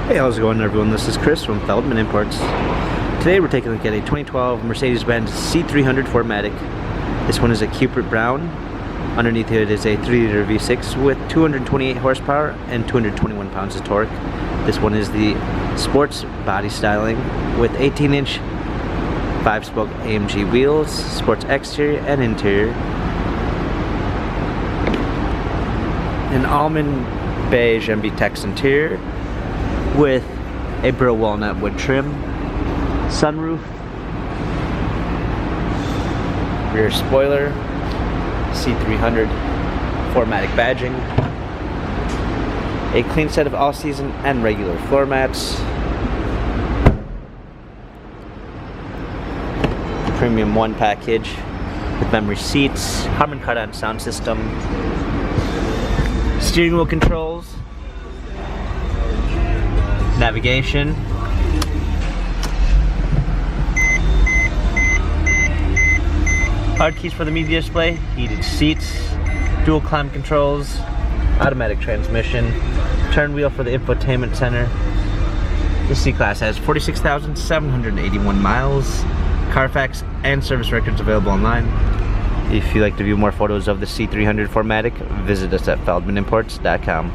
Hey, how's it going everyone? This is Chris from Feldmann Imports. Today we're taking a look at a 2012 Mercedes-Benz C300 4MATIC. This one is a Cupid Brown. Underneath it is a 3-liter V6 with 228 horsepower and 221 pounds of torque. This one is the sports body styling with 18-inch 5-spoke AMG wheels, sports exterior and interior. An almond beige MB-Tex interior with a burl walnut wood trim, sunroof, rear spoiler, C300 4MATIC badging, a clean set of all-season and regular floor mats, premium 1 package with memory seats, Harman Kardon sound system, steering wheel controls, navigation, hard keys for the media display, heated seats, dual climate controls, automatic transmission, turn wheel for the infotainment center. This C-Class has 46,781 miles, Carfax and service records available online. If you'd like to view more photos of the C300 4MATIC, visit us at feldmanimports.com.